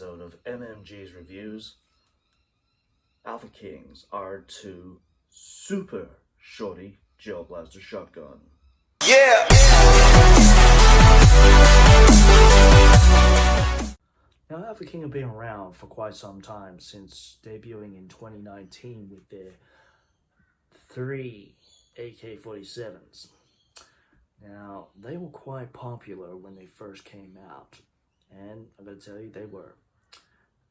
episode of MMG's Reviews, alphaking's R2 Super Shorty Gel Blaster Shotgun. Yeah! Now, alphaking have been around for quite some time, since debuting in 2019 with their 3 AK-47s. Now, they were quite popular when they first came out, and I'm going to tell you, they were.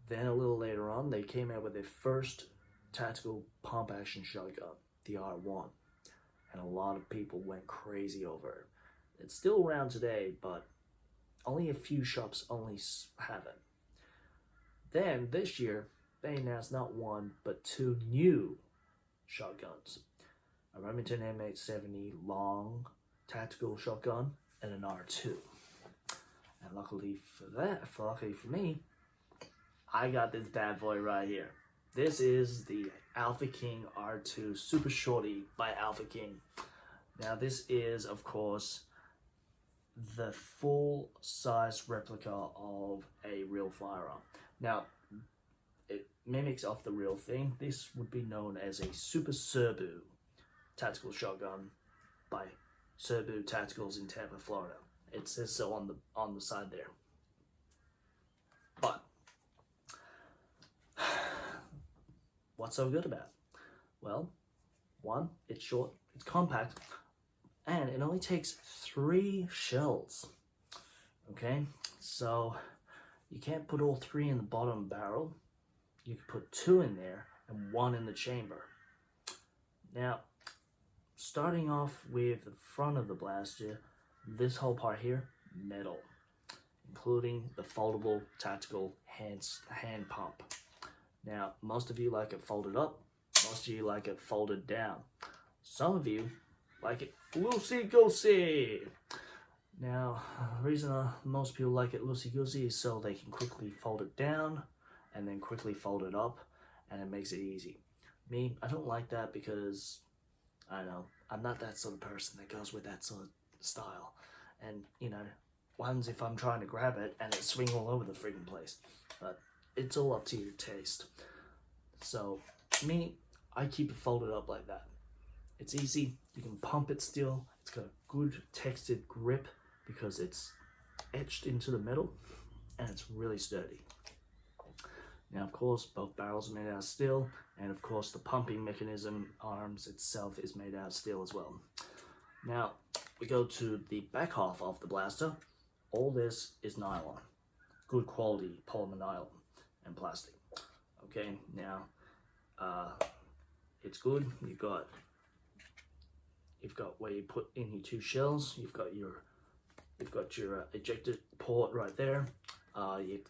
Then a little later on, they came out with their first tactical pump action shotgun, the R1, and a lot of people went crazy over it. It's still around today, but only a few shops only have it. Then, this year, they announced not one, but 2 new shotguns. A Remington M870 long tactical shotgun and an R2. And luckily for me, I got this bad boy right here. This is the alphaking R2 Super Shorty by alphaking. Now this is, of course, the full-size replica of a real firearm. Now, it mimics off the real thing. This would be known as a Super Serbu tactical shotgun by Serbu Tacticals in Tampa, Florida. It says so on the side there. But what's so good about it? Well, one, it's short, it's compact, and it only takes 3 shells. Okay, so you can't put all 3 in the bottom barrel. You can put 2 in there and 1 in the chamber. Now, starting off with the front of the blaster, this whole part here, metal, including the foldable tactical hand pump. Now, most of you like it folded up, most of you like it folded down. Some of you like it loosey-goosey. Now, the reason most people like it loosey-goosey is so they can quickly fold it down and then quickly fold it up, and it makes it easy. Me, I don't like that because, I don't know, I'm not that sort of person that goes with that sort of style. And, you know, what happens if I'm trying to grab it and it swing all over the friggin' place? But it's all up to your taste. So, me, I keep it folded up like that. It's easy, you can pump it still, it's got a good textured grip because it's etched into the metal, and it's really sturdy. Now, of course, both barrels are made out of steel, and of course the pumping mechanism arms itself is made out of steel as well. Now, we go to the back half of the blaster. All this is nylon, good quality polymer nylon and plastic. Okay, now it's good. You've got where you put in your 2 shells. You've got your ejector port right there. You've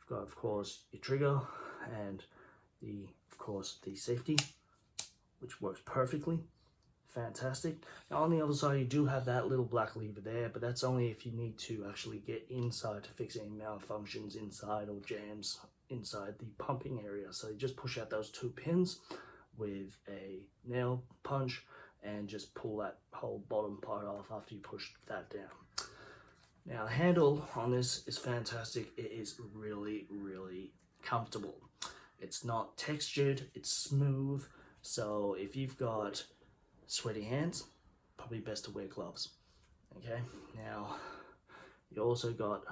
got, of course, your trigger and of course the safety, which works perfectly. Fantastic. Now on the other side, you do have that little black lever there, but that's only if you need to actually get inside to fix any malfunctions inside or jams inside the pumping area. So you just push out those 2 pins with a nail punch and just pull that whole bottom part off after you push that down. Now the handle on this is fantastic. It is really, really comfortable. It's not textured, it's smooth. So if you've got sweaty hands, probably best to wear gloves. Okay, now you also got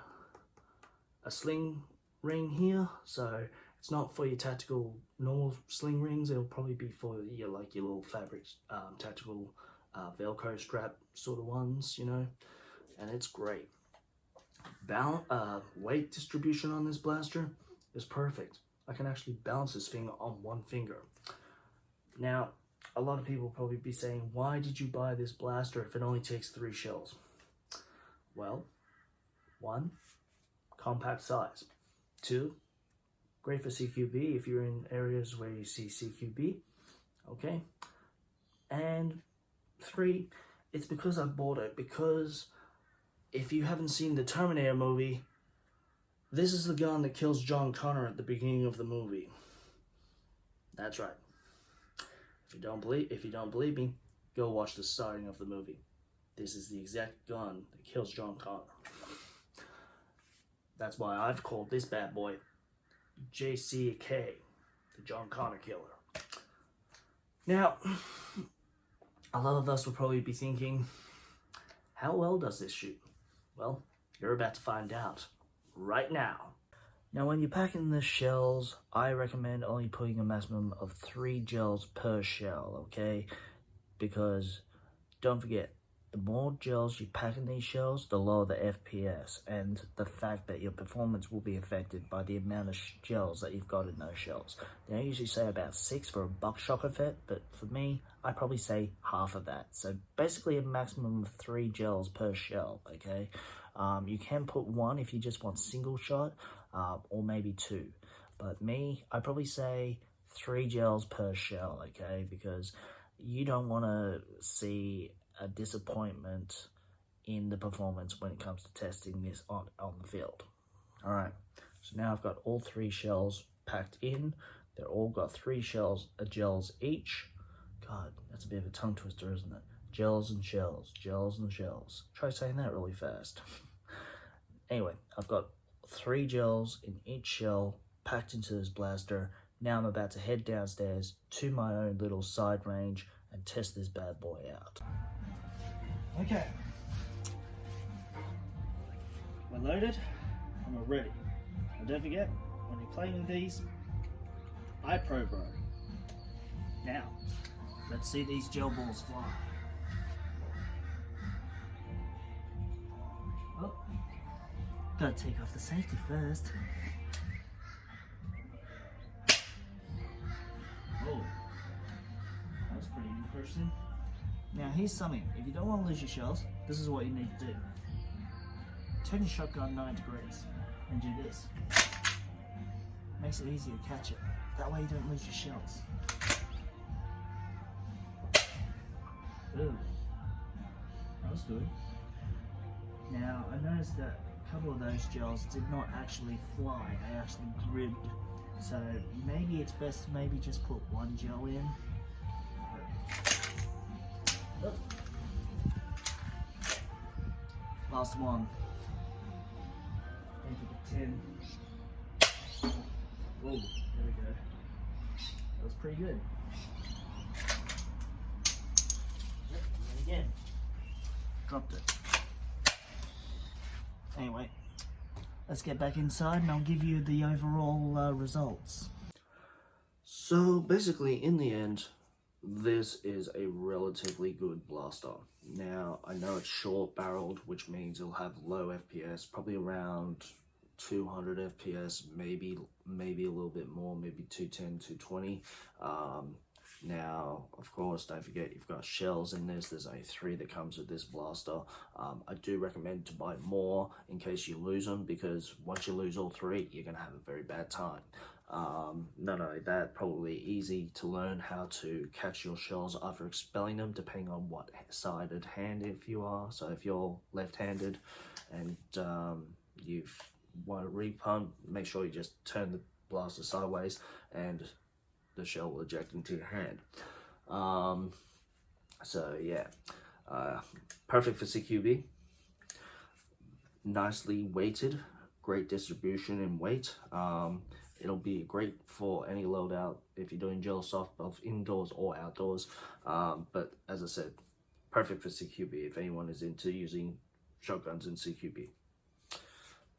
a sling ring here, so it's not for your tactical normal sling rings. It'll probably be for your little fabric tactical Velcro strap sort of ones, you know, and it's great. Weight distribution on this blaster is perfect. I can actually balance this thing on 1 finger. Now, a lot of people will probably be saying, why did you buy this blaster if it only takes 3 shells? Well, 1, compact size. 2, great for CQB if you're in areas where you see CQB. Okay. And 3, it's because I bought it, because if you haven't seen the Terminator movie, this is the gun that kills John Connor at the beginning of the movie. That's right. If you don't believe me, go watch the starting of the movie. This is the exact gun that kills John Connor. That's why I've called this bad boy JCK, the John Connor Killer. Now, a lot of us will probably be thinking, how well does this shoot? Well, you're about to find out right now. Now, when you're packing the shells, I recommend only putting a maximum of 3 gels per shell, okay? Because, don't forget, the more gels you pack in these shells, the lower the FPS, and the fact that your performance will be affected by the amount of gels that you've got in those shells. They usually say about 6 for a buckshot effect, but for me, I probably say half of that. So basically a maximum of 3 gels per shell, okay? You can put 1 if you just want single shot, or maybe 2. But me, I probably say 3 gels per shell, okay? Because you don't want to see a disappointment in the performance when it comes to testing this on the field. All right, so now I've got all 3 shells packed in. They're all got 3 gels each. God, that's a bit of a tongue twister, isn't it? Gels and shells, gels and shells. Try saying that really fast. Anyway, I've got 3 gels in each shell packed into this blaster. Now I'm about to head downstairs to my own little side range and test this bad boy out. Okay, we're loaded and we're ready. And don't forget, when you're playing with these, iPro bro. Now, let's see these gel balls fly. Oh, gotta take off the safety first. Oh, that was pretty interesting. Now here's something, if you don't want to lose your shells, this is what you need to do. Turn your shotgun 9 degrees and do this. Makes it easier to catch it. That way you don't lose your shells. Ooh, that was good. Now I noticed that a couple of those gels did not actually fly, they actually gripped. So maybe it's best to maybe just put 1 gel in. Oh. Last one. Into the tin. Oh, there we go. That was pretty good. Yep, and again. Dropped it. Anyway, let's get back inside and I'll give you the overall results. So basically, in the end, this is a relatively good blaster. Now, I know it's short barreled, which means it'll have low FPS, probably around 200 FPS, maybe a little bit more, maybe 210, 220. Now, of course, don't forget you've got shells in this. There's only 3 that comes with this blaster. I do recommend to buy more in case you lose them, because once you lose all 3, you're going to have a very bad time. Not only that, probably easy to learn how to catch your shells after expelling them, depending on what sided hand if you are. So if you're left-handed and you want to repump, make sure you just turn the blaster sideways and the shell will eject into your hand. So yeah, perfect for CQB. Nicely weighted, great distribution in weight. It'll be great for any loadout if you're doing gel soft, both indoors or outdoors. But as I said, perfect for CQB if anyone is into using shotguns in CQB.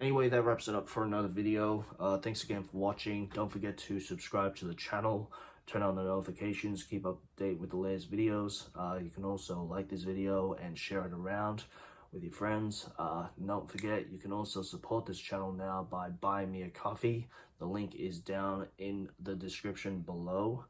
Anyway, that wraps it up for another video. Thanks again for watching. Don't forget to subscribe to the channel, turn on the notifications, keep up to date with the latest videos. You can also like this video and share it around with your friends. Don't forget, you can also support this channel now by buying me a coffee. The link is down in the description below.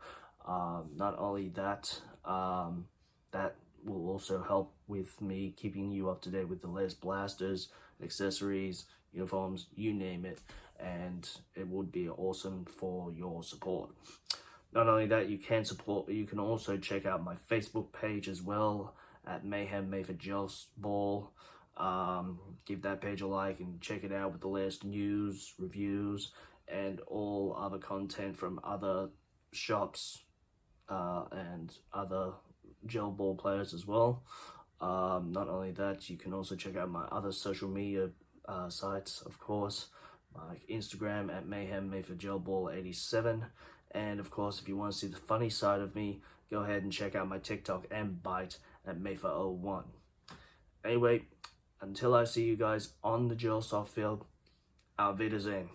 Not only that, that will also help with me keeping you up to date with the latest blasters, accessories, uniforms, you name it, and it would be awesome for your support. Not only that, you can support, but you can also check out my Facebook page as well at Mayhem Made for Gelball. Give that page a like and check it out with the latest news, reviews, and all other content from other shops and other Gelball players as well. Not only that, you can also check out my other social media sites, of course, like Instagram at Mayhem Mayfor Gelball 87, and of course, if you want to see the funny side of me, go ahead and check out my TikTok and Bite at Mayfor01. Anyway, until I see you guys on the Gel soft field, auf Wiedersehen.